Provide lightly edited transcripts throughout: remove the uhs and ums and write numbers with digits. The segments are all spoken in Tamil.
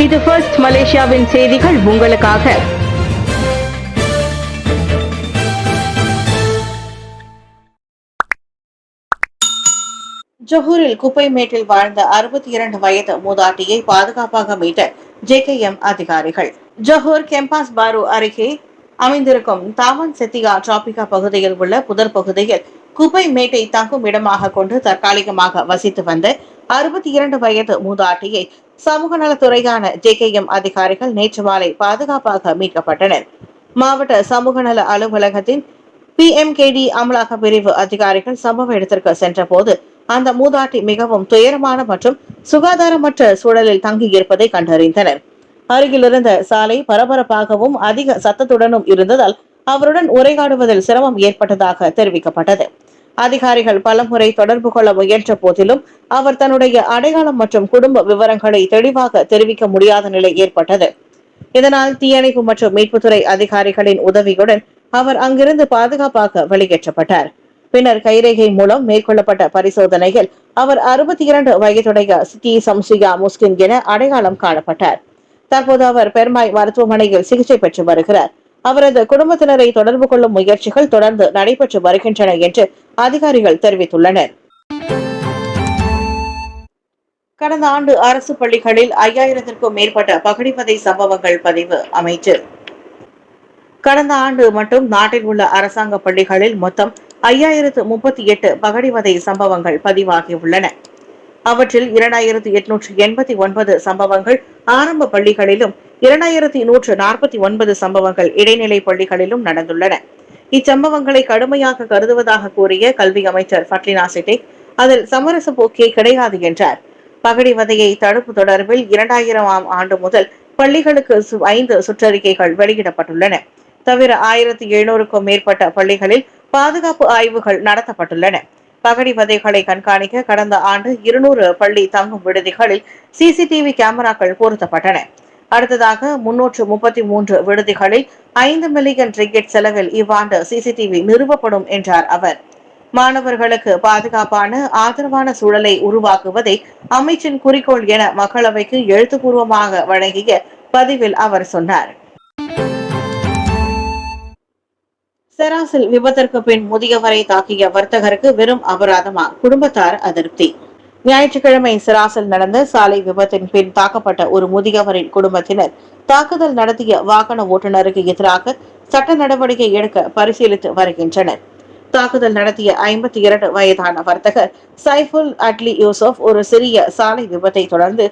இது ஃபர்ஸ்ட் மலேசியாவின் செய்திகள் உங்களுக்காக. ஜொஹூரில் குப்பை மேட்டில் வாழ்ந்த 62 வயது மூதாட்டியை பாதுகாப்பாக மீட்ட JKM அதிகாரிகள். ஜொஹூர் கெம்பாஸ் பாரு அருகே அமைந்திருக்கும் தாமன் செத்தியா டிராபிகா பகுதியில் உள்ள புதர் பகுதியில் குப்பை மேட்டை தங்கும் இடமாக கொண்டு தற்காலிகமாக வசித்து வந்த 62 வயது மூதாட்டியை சமூக நலத்துறையான JKM அதிகாரிகள் நேற்று மாலை பாதுகாப்பாக மீட்கப்பட்டனர். மாவட்ட சமூக நல அலுவலகத்தின் PMKD அமலாக்க பிரிவு அதிகாரிகள் சம்பவ இடத்திற்கு சென்றபோது அந்த மூதாட்டி மிகவும் துயரமான மற்றும் சுகாதாரமற்ற சூழலில் தங்கியிருப்பதை கண்டறிந்தனர். அருகிலிருந்த சாலை பரபரப்பாகவும் அதிக சத்தத்துடனும் இருந்ததால் அவருடன் உரையாடுவதில் சிரமம் ஏற்பட்டதாக தெரிவிக்கப்பட்டது. அதிகாரிகள் பலமுறை தொடர்பு கொள்ள முயன்ற போதிலும் அவர் தன்னுடைய அடையாளம் மற்றும் குடும்ப விவரங்களை தெளிவாக தெரிவிக்க முடியாத நிலை ஏற்பட்டது. இதனால் தீயணைப்பு மற்றும் மீட்புத்துறை அதிகாரிகளின் உதவியுடன் அவர் அங்கிருந்து பாதுகாப்பாக வெளியேற்றப்பட்டார். பின்னர் கைரேகை மூலம் மேற்கொள்ளப்பட்ட பரிசோதனையில் அவர் 62 வயதுடைய சித்தி சம்சியா முஸ்கின் என அடையாளம் காணப்பட்டார். தற்போது அவர் பெர்மாய் மருத்துவமனையில் சிகிச்சை பெற்று வருகிறார். அவரது குடும்பத்தினரை தொடர்பு கொள்ளும் முயற்சிகள் தொடர்ந்து நடைபெற்று வருகின்றன என்று அதிகாரிகள் தெரிவித்துள்ளனர். கடந்த ஆண்டு அரசு பள்ளிகளில் 5000க்கும் மேற்பட்ட பகடிவதை சம்பவங்கள் பதிவு. அமைச்சர் கடந்த ஆண்டு மட்டும் நாட்டில் உள்ள அரசாங்க பள்ளிகளில் மொத்தம் 5038 பகடிவதை சம்பவங்கள் பதிவாகியுள்ளன. அவற்றில் 2889 சம்பவங்கள் ஆரம்ப பள்ளிகளிலும் 2149 சம்பவங்கள் இடைநிலை பள்ளிகளிலும் நடந்துள்ளன. இச்சம்பவங்களை கடுமையாக கருதுவதாக கூறிய கல்வி அமைச்சர் ஃபட்லினா சிட்டிக் அதில் சமரச போக்கே கிடையாது என்றார். பகடிவதையை தடுப்பு தொடர்பில் 2000ஆம் ஆண்டு முதல் பள்ளிகளுக்கு 5 சுற்றறிக்கைகள் வெளியிடப்பட்டுள்ளன. தவிர 1700க்கும் மேற்பட்ட பள்ளிகளில் பாதுகாப்பு ஆய்வுகள் நடத்தப்பட்டுள்ளன. பகடிவதைகளை கண்காணிக்க கடந்த ஆண்டு 200 பள்ளி தங்கும் விடுதிகளில் CCTV கேமராக்கள் பொருத்தப்பட்டன. அடுத்ததாக 333 விடுதிகளில் 5 மில்லியன் ரிங்கெட் செலவில் இவ்வாண்டு CCTV நிறுவப்படும் என்றார் அவர். மாணவர்களுக்கு பாதுகாப்பான ஆதரவான சூழலை உருவாக்குவதே அமைச்சின் குறிக்கோள் என மக்களவைக்கு எழுத்துப்பூர்வமாக வழங்கிய பதிவில் அவர் சொன்னார். செராசில் விபத்திற்கு பின் முதியவரை தாக்கிய வர்த்தகருக்கு வெறும் அபராதமா? குடும்பத்தார் அதிருப்தி. ஞாயிற்றுக்கிழமை செராசில் நடந்த சாலை விபத்தின் பின் தாக்கப்பட்ட ஒரு முதியவரின் குடும்பத்தினர் தாக்குதல் நடத்திய வாகன ஓட்டுநருக்கு எதிராக சட்ட நடவடிக்கை எடுக்க பரிசீலித்து வருகின்றனர். தாக்குதல் நடத்திய 52 வயதான வர்த்தகர் சைஃபுல் அட்லி யூசுப் ஒரு சிறிய சாலை விபத்தை தொடர்ந்து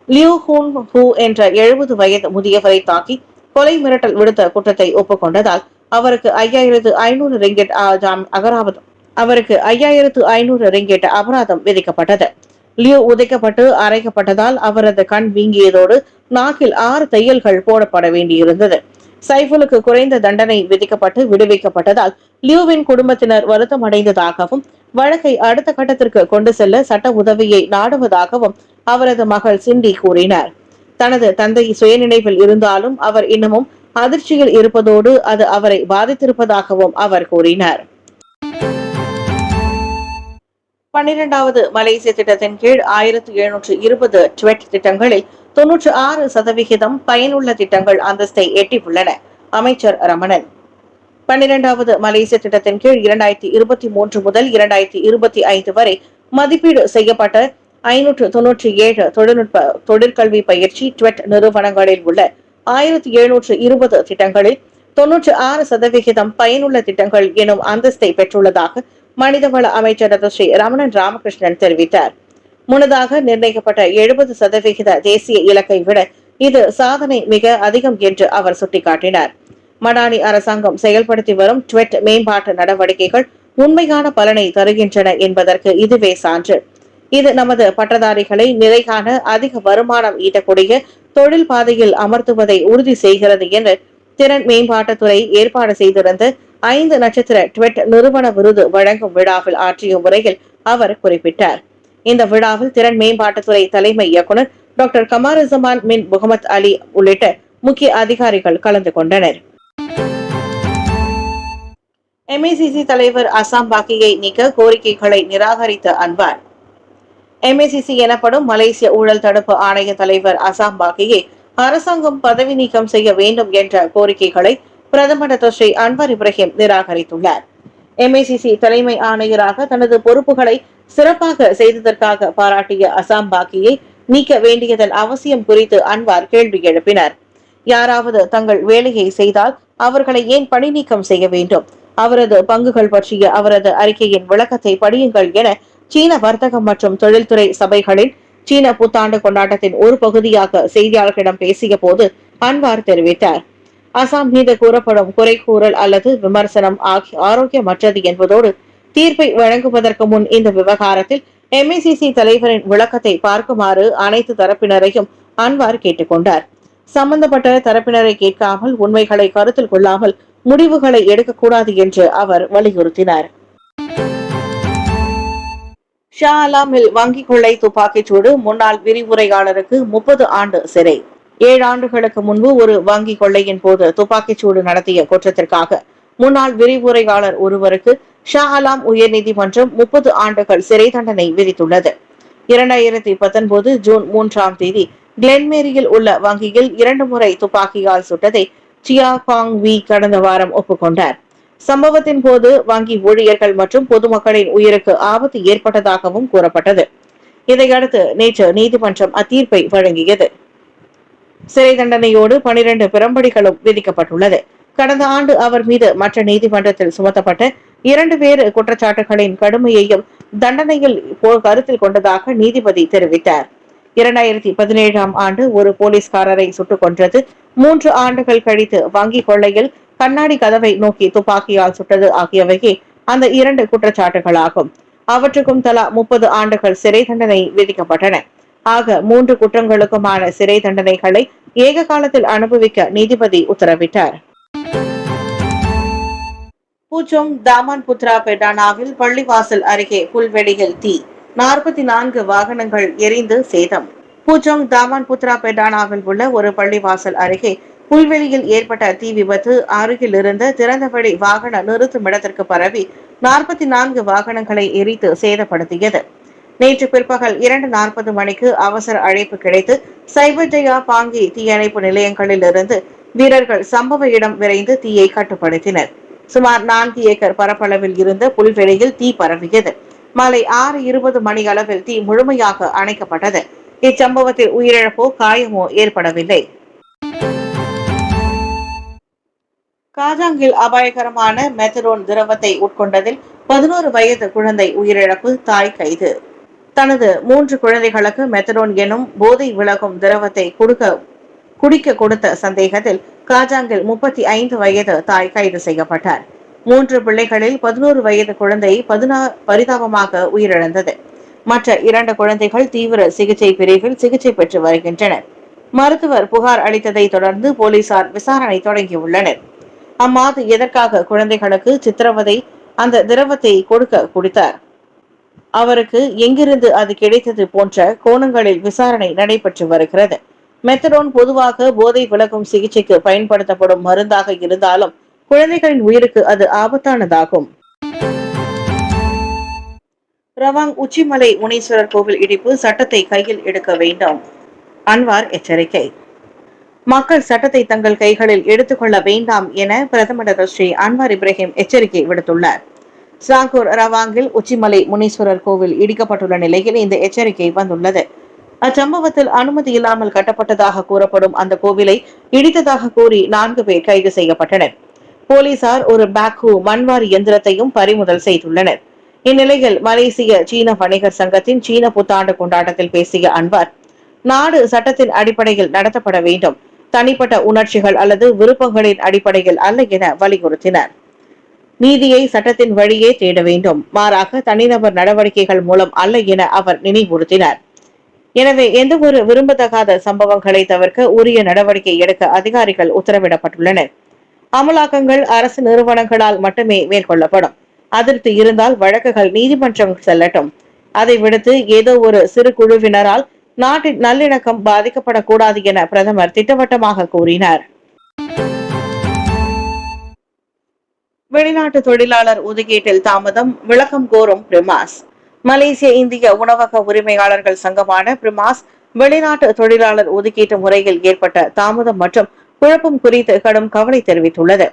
லியூ ஹூன் ஹூ என்ற 70 வயது முதியவரை தாக்கி கொலை மிரட்டல் விடுத்த குற்றத்தை ஒப்புக்கொண்டதால் அவருக்கு 5500 ரிங்கெட் அபராதம் விதிக்கப்பட்டது. லியூ உதைக்கப்பட்டு அரைக்கப்பட்டதால் அவரது கண் வீங்கியதோடு நாக்கில் 6 தையல்கள் போடப்பட வேண்டியிருந்தது. சைஃபுலுக்கு குறைந்த தண்டனை விதிக்கப்பட்டு விடுவிக்கப்பட்டதால் லியூவின் குடும்பத்தினர் வருத்தம் அடைந்ததாகவும் வழக்கை அடுத்த கட்டத்திற்கு கொண்டு செல்ல சட்ட உதவியை நாடுவதாகவும் அவரது மகள் சிண்டி கூறினார். தனது தந்தை சுயநினைவில் இருந்தாலும் அவர் இன்னமும் அதிர்ச்சியில் இருப்பதோடு அது அவரை பாதித்திருப்பதாகவும் அவர் கூறினார். 12வது மலேசிய திட்டத்தின் கீழ் 1720 ட்வெட் திட்டங்களில் 96% பயனுள்ள திட்டங்கள் அந்தஸ்தை எட்டியுள்ளன. அமைச்சர் ரமணன் 12வது மலேசிய திட்டத்தின் கீழ் 2023 முதல் 2025 வரை மதிப்பீடு செய்யப்பட்ட 597 தொழில்நுட்ப தொழிற்கல்வி பயிற்சி ட்வெட் நிறுவனங்களில் உள்ள 1720 திட்டங்களில் 96% பயனுள்ள திட்டங்கள் எனும் அந்தஸ்தை பெற்றுள்ளதாக மனிதவள அமைச்சர் ஸ்ரீ ரமணன் ராமகிருஷ்ணன் தெரிவித்தார். முன்னதாக நிர்ணயிக்கப்பட்ட 70% தேசிய இலக்கை விட இது சாதனை மிக அதிகம் என்று அவர் சுட்டிக்காட்டினார். மடானி அரசாங்கம் செயல்படுத்தி வரும் ட்வெட் மேம்பாட்டு நடவடிக்கைகள் உண்மையான பலனை தருகின்றன என்பதற்கு இதுவே சான்று. இது நமது பட்டதாரிகளை நிலையான அதிக வருமானம் ஈட்டக்கூடிய தொழில் பாதையில் அமர்த்துவதை உறுதி செய்கிறது என்று திறன் மேம்பாட்டுத்துறை ஏற்பாடு செய்திருந்த 5 நட்சத்திர ட்வெட் நிறுவன விருது வழங்கும் விழாவில் ஆற்றிய உரையில் அவர் குறிப்பிட்டார். இந்த விழாவில் திறன் மேம்பாட்டுத்துறை தலைமை இயக்குநர் டாக்டர் கமாருசமான் மின் முகமது அலி உள்ளிட்ட முக்கிய அதிகாரிகள் கலந்து கொண்டனர். MACC தலைவர் அசாம் பாக்கியை நீக்க கோரிக்கைகளை நிராகரித்த அன்வார். MACC எனப்படும் மலேசிய ஊழல் தடுப்பு ஆணைய தலைவர் அசாம் பாக்கியை அரசாங்கம் பதவி நீக்கம் செய்ய வேண்டும் என்ற கோரிக்கைகளை பிரதமர் ஸ்ரீ அன்வார் இப்ராஹிம் நிராகரித்துள்ளார். MACC தலைமை ஆணையராக தனது பொறுப்புகளை சிறப்பாக செய்ததற்காக பாராட்டிய அசாம் பாக்கியை நீக்க வேண்டியதன் அவசியம் குறித்து அன்வார் கேள்வி எழுப்பினார். யாராவது தங்கள் வேலையை செய்தால் அவர்களை ஏன் பணி நீக்கம் செய்ய வேண்டும்? அவரது பங்குகள் பற்றிய அவரது அறிக்கையின் விளக்கத்தை படியுங்கள் என சீன வர்த்தகம் மற்றும் தொழில்துறை சபைகளின் சீன புத்தாண்டு கொண்டாட்டத்தின் ஒரு பகுதியாக செய்தியாளர்களிடம் பேசிய போது அன்வார் தெரிவித்தார். அசாம் மீது கூறப்படும் குறை கூறல் அல்லது விமர்சனம் ஆரோக்கியமற்றது என்பதோடு தீர்ப்பை வழங்குவதற்கு முன் இந்த விவகாரத்தில் MACC தலைவரின் விளக்கத்தை பார்க்குமாறு அனைத்து தரப்பினரையும் அன்வார் கேட்டுக்கொண்டார். சம்பந்தப்பட்ட தரப்பினரை கேட்காமல் உண்மைகளை கருத்தில் கொள்ளாமல் முடிவுகளை எடுக்கக்கூடாது என்று அவர் வலியுறுத்தினார். ஷா அலாமில் வங்கி கொள்ளை துப்பாக்கிச்சூடு முன்னாள் விரிவுரையாளருக்கு 30 ஆண்டு சிறை. 7 ஆண்டுகளுக்கு முன்பு ஒரு வங்கி கொள்ளையின் போது துப்பாக்கிச்சூடு நடத்திய குற்றத்திற்காக முன்னாள் விரிவுரையாளர் ஒருவருக்கு ஷா அலாம் உயர்நீதிமன்றம் 30 ஆண்டுகள் சிறை தண்டனை விதித்துள்ளது. 2019 ஜூன் 3ஆம் தேதி கிளென்மேரியில் உள்ள வங்கியில் 2 முறை துப்பாக்கியால் சுட்டதை சியா காங் வி கடந்த வாரம் ஒப்புக்கொண்டார். சம்பவத்தின் போது வங்கி ஊழியர்கள் மற்றும் பொதுமக்களின் உயிருக்கு ஆபத்து ஏற்பட்டதாகவும் கூறப்பட்டது. இதையடுத்து நேற்று நீதிமன்றம் அத்தீர்ப்பை வழங்கியது. சிறை தண்டனையோடு 12 பிறம்படிகளும் விதிக்கப்பட்டுள்ளது. கடந்த ஆண்டு அவர் மீது மற்ற நீதிமன்றத்தில் சுமத்தப்பட்ட 2 வேறு குற்றச்சாட்டுகளின் கடுமையையும் தண்டனையில் கருத்தில் கொண்டதாக நீதிபதி தெரிவித்தார். 2017ஆம் ஆண்டு ஒரு போலீஸ்காரரை சுட்டுக் கொன்றது, 3 ஆண்டுகள் கழித்து வங்கி கொள்ளையில் கண்ணாடி கதவை நோக்கி துப்பாக்கியால் சுட்டது ஆகியவையே அந்த 2 குற்றச்சாட்டுகளாகும். அவற்றுக்கும் தலா 30 ஆண்டுகள் சிறை தண்டனை விதிக்கப்பட்டன. ஆக 3 குற்றங்களுக்குமான சிறை தண்டனைகளை ஏக காலத்தில் அனுபவிக்க நீதிபதி உத்தரவிட்டார். பூச்சோங் தாமான் புத்ரா பெடானாவில் பள்ளிவாசல் அருகே புல்வெளியில் தீ, 44 வாகனங்கள் எரிந்து சேதம். பூச்சோங் தாமான் புத்ரா பெடானாவில் உள்ள ஒரு பள்ளிவாசல் அருகே புல்வெளியில் ஏற்பட்ட தீ விபத்து அருகில் இருந்த திறந்தவெளி வாகன நிறுத்தும் இடத்திற்கு பரவி 44 வாகனங்களை எரித்து சேதப்படுத்தியது. நேற்று பிற்பகல் 2:40 மணிக்கு அவசர அழைப்பு கிடைத்து சைபர் ஜெயா பாங்கி தீயணைப்பு நிலையங்களில் இருந்து வீரர்கள் சம்பவ இடம் விரைந்து தீயை கட்டுப்படுத்தினர். சுமார் 4 ஏக்கர் பரப்பளவில் இருந்த புல்வெளியில் தீ பரவியது. மாலை 6:20 மணி அளவில் தீ முழுமையாக அணைக்கப்பட்டது. இச்சம்பவத்தில் உயிரிழப்போ காயமோ ஏற்படவில்லை. காஜாங்கில் அபாயகரமான மெத்தடோன் திரவத்தை உட்கொண்டதில் 11 வயது குழந்தை உயிரிழப்பு, தாய் கைது. தனது 3 குழந்தைகளுக்கு மெத்தடோன் எனும் போதை விலகும் திரவத்தை குடிக்க கொடுத்த சந்தேகத்தில் காஜாங்கில் 35 வயது தாய் கைது செய்யப்பட்டார். 3 பிள்ளைகளில் 11 வயது குழந்தை பரிதாபமாக உயிரிழந்தது. மற்ற 2 குழந்தைகள் தீவிர சிகிச்சை பிரிவில் சிகிச்சை பெற்று வருகின்றனர். மருத்துவர் புகார் அளித்ததை தொடர்ந்து போலீசார் விசாரணை தொடங்கியுள்ளனர். அம்மாது எதற்காக குழந்தைகளுக்கு சித்திரவதை அந்த திரவத்தை குடித்தார், அவருக்கு எங்கிருந்து அது கிடைத்தது போன்ற கோணங்களில் விசாரணை நடைபெற்று வருகிறது. மெத்தடோன் பொதுவாக போதை விலகும் சிகிச்சைக்கு பயன்படுத்தப்படும் மருந்தாக இருந்தாலும் குழந்தைகளின் உயிருக்கு அது ஆபத்தானதாகும். ரவாங் உச்சிமலை முனீஸ்வரர் கோவில் இடிப்பு, சட்டத்தை கையில் எடுக்க வேண்டும், அன்வார் எச்சரிக்கை. மக்கள் சட்டத்தை தங்கள் கைகளில் எடுத்துக்கொள்ள வேண்டாம் என பிரதமர் ஸ்ரீ அன்வார் இப்ராஹிம் எச்சரிக்கை விடுத்துள்ளார். ஸ்லாங்கூர் ரவாங்கில் உச்சிமலை முனீஸ்வரர் கோவில் இடிக்கப்பட்டுள்ள நிலையில் இந்த எச்சரிக்கை வந்துள்ளது. அச்சம்பவத்தில் அனுமதி இல்லாமல் கட்டப்பட்டதாக கூறப்படும் அந்த கோவிலை இடித்ததாக கூறி 4 பேர் கைது செய்யப்பட்டனர். போலீசார் ஒரு பேக்ஹூ மண்வாரி எந்திரத்தையும் பறிமுதல் செய்துள்ளனர். இந்நிலையில் மலேசிய சீன வணிகர் சங்கத்தின் சீன புத்தாண்டு கொண்டாட்டத்தில் பேசிய அன்வார், நாடு சட்டத்தின் அடிப்படையில் நடத்தப்பட வேண்டும், தனிப்பட்ட உணர்ச்சிகள் அல்லது விருப்பங்களின் அடிப்படையில் அல்ல என வலியுறுத்தினார். நீதியை சட்டத்தின் வழியே தேட வேண்டும், மாறாக தனிநபர் நடவடிக்கைகள் மூலம் அல்ல என அவர் நினைவுறுத்தினார். எனவே எந்த ஒரு விரும்பத்தகாத சம்பவங்களை தவிர்க்க உரிய நடவடிக்கை எடுக்க அதிகாரிகள் உத்தரவிடப்பட்டுள்ளனர். அமலாக்கங்கள் அரசு நிறுவனங்களால் மட்டுமே மேற்கொள்ளப்படும். அதிருப்தி இருந்தால் வழக்குகள் நீதிமன்றம் செல்லட்டும். அதை விடுத்து ஏதோ ஒரு சிறு குழுவினரால் நாட்டின் நல்லிணக்கம் பாதிக்கப்படக்கூடாது என பிரதமர் திட்டவட்டமாக கூறினார். வெளிநாட்டு தொழிலாளர் ஒதுக்கீட்டில் தாமதம், விளக்கம் கோரும் பிரிமாஸ். மலேசிய இந்திய உணவக உரிமையாளர்கள் சங்கமான பிரிமாஸ் வெளிநாட்டு தொழிலாளர் ஒதுக்கீட்டு முறையில் ஏற்பட்ட தாமதம் மற்றும் குழப்பம் குறித்து கடும் கவலை தெரிவித்துள்ளது.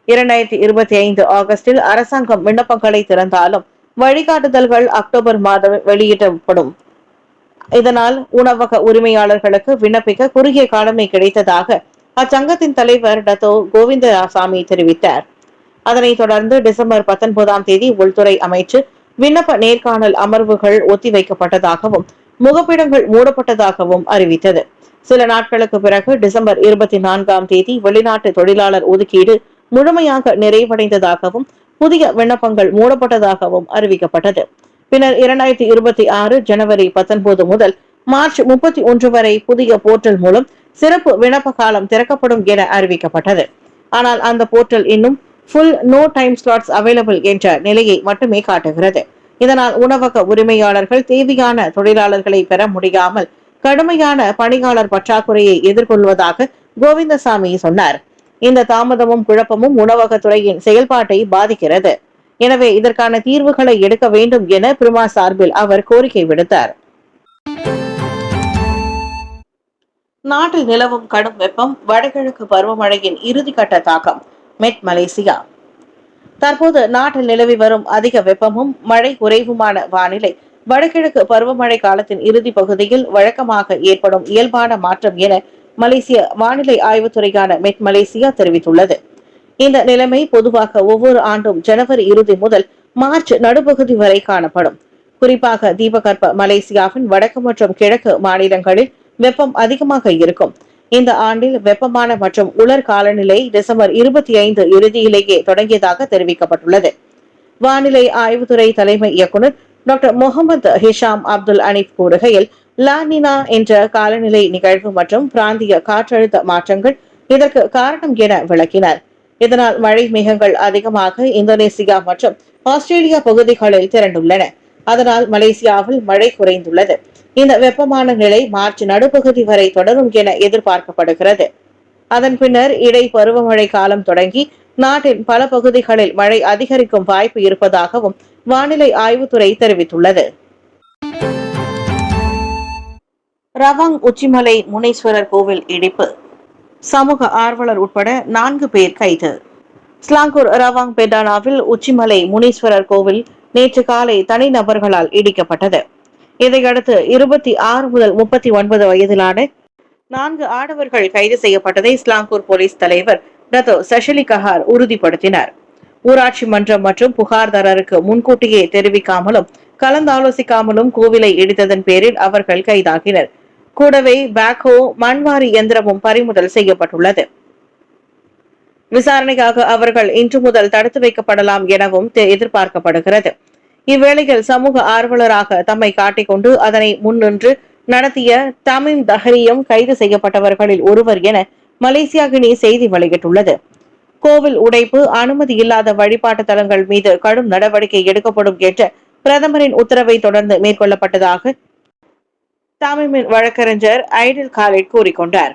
2025 ஆகஸ்டில் அரசாங்கம் விண்ணப்பங்களை திறந்தாலும் வழிகாட்டுதல்கள் அக்டோபர் மாதம் வெளியிடப்படும். இதனால் உணவக உரிமையாளர்களுக்கு விண்ணப்பிக்க குறுகிய காலமே கிடைத்ததாக அச்சங்கத்தின் தலைவர் டத்தோ கோவிந்தசாமி தெரிவித்தார். அதனைத் தொடர்ந்து டிசம்பர் 19ஆம் தேதி உள்துறை அமைச்சு விண்ணப்ப நேர்காணல் அமர்வுகள் ஒத்திவைக்கப்பட்டதாகவும் முகப்பிடங்கள் மூடப்பட்டதாகவும் அறிவித்தது. சில நாட்களுக்கு பிறகு டிசம்பர் 24ஆம் தேதி வெளிநாட்டு தொழிலாளர் ஒதுக்கீடு முழுமையாக நிறைவடைந்ததாகவும் புதிய விண்ணப்பங்கள் மூடப்பட்டதாகவும் அறிவிக்கப்பட்டது. பின்னர் 2026 ஜனவரி 19 முதல் மார்ச் 31 வரை புதிய போர்ட்டல் மூலம் சிறப்பு விண்ணப்ப காலம் திறக்கப்படும் என அறிவிக்கப்பட்டது. ஆனால் அந்த போர்ட்டல் இன்னும் full no time slots available என்ற நிலையை மட்டுமே காட்டுகிறது. இதனால் உணவக உரிமையாளர்கள் தேவையான தொழிலாளர்களை பெற முடியாமல் கடுமையான பணியாளர் பற்றாக்குறையை எதிர்கொள்வதாக கோவிந்தசாமி சொன்னார். இந்த தாமதமும் குழப்பமும் உணவகத்துறையின் செயல்பாட்டை பாதிக்கிறது. எனவே இதற்கான தீர்வுகளை எடுக்க வேண்டும் என பிரிமா சார்பில் அவர் கோரிக்கை விடுத்தார். நாட்டில் நிலவும் கடும் வெப்பம், வடகிழக்கு பருவமழையின் இறுதிக்கட்ட தாக்கம். மெட் மலேசியா. தற்போது நாட்டில் நிலவி வரும் அதிக வெப்பமும் மழை குறைவுமான வானிலை வடகிழக்கு பருவமழை காலத்தின் இறுதி பகுதியில் வழக்கமாக ஏற்படும் இயல்பான மாற்றம் என மலேசிய வானிலை ஆய்வுத்துறையான மெட் மலேசியா தெரிவித்துள்ளது. இந்த நிலைமை பொதுவாக ஒவ்வொரு ஆண்டும் ஜனவரி இறுதி முதல் மார்ச் நடுப்பகுதி வரை காணப்படும். குறிப்பாக தீபகற்ப மலேசியாவின் வடக்கு மற்றும் கிழக்கு மாநிலங்களில் வெப்பம் அதிகமாக இருக்கும். இந்த ஆண்டில் வெப்பமான மற்றும் உலர் காலநிலை டிசம்பர் 25 இறுதியிலேயே தொடங்கியதாக தெரிவிக்கப்பட்டுள்ளது. வானிலை ஆய்வுத்துறை தலைமை இயக்குநர் டாக்டர் முகமது ஹிஷாம் அப்துல் அனீப் கூறுகையில், லானினா என்ற காலநிலை நிகழ்வு மற்றும் பிராந்திய காற்றழுத்த மாற்றங்கள் இதற்கு காரணம் என விளக்கினார். இதனால் மழை மேகங்கள் அதிகமாக இந்தோனேசியா மற்றும் ஆஸ்திரேலியா பகுதிகளில் திரண்டுள்ளன. அதனால் மலேசியாவில் மழை குறைந்துள்ளது. இந்த வெப்பமான நிலை மார்ச் நடுப்பகுதி வரை தொடரும் என எதிர்பார்க்கப்படுகிறது. அதன் பின்னர் இடை பருவமழை காலம் தொடங்கி நாட்டின் பல பகுதிகளில் மழை அதிகரிக்கும் வாய்ப்பு இருப்பதாகவும் வானிலை ஆய்வுத்துறை தெரிவித்துள்ளது. ரவாங் உச்சிமலை முனீஸ்வரர் கோவில் இடிப்பு, சமூக ஆர்வலர் உட்பட 4 பேர் கைது. ஸ்லாங்கூர் ரவாங் பெடானாவில் உச்சிமலை முனீஸ்வரர் கோவில் நேற்று காலை தனிநபர்களால் இடிக்கப்பட்டது. இதையடுத்து 26 முதல் 39 வயதிலான 4 ஆடவர்கள் கைது செய்யப்பட்டதை ஸ்லாங்கூர் போலீஸ் தலைவர் டத்தோ சஷலி கஹார் உறுதிப்படுத்தினார். ஊராட்சி மன்றம் மற்றும் புகார்தாரருக்கு முன்கூட்டியே தெரிவிக்காமலும் கலந்தாலோசிக்காமலும் கோவிலை இடித்ததன் பேரில் அவர்கள் கைதாகினர். கூடவே பேக்ஹோ மண்வாரி இயந்திரமும் பறிமுதல் செய்யப்பட்டுள்ளது. விசாரணைக்காக அவர்கள் இன்று முதல் தடுத்து வைக்கப்படலாம் எனவும் எதிர்பார்க்கப்படுகிறது. இவ்வேளையில் சமூக ஆர்வலராக தம்மை காட்டிக்கொண்டு அதனை முன்னின்று நடத்திய தமிம் தஹரியும் கைது செய்யப்பட்டவர்களில் ஒருவர் என மலேசியா கினி செய்தி வெளியிட்டுள்ளது. கோவில் உடைப்பு, அனுமதி இல்லாத வழிபாட்டு தலங்கள் மீது கடும் நடவடிக்கை எடுக்கப்படும் என்ற பிரதமரின் உத்தரவை தொடர்ந்து மேற்கொள்ளப்பட்டதாக தமிமின் வழக்கறிஞர் ஐடில் காலிட் கூறிக்கொண்டார்.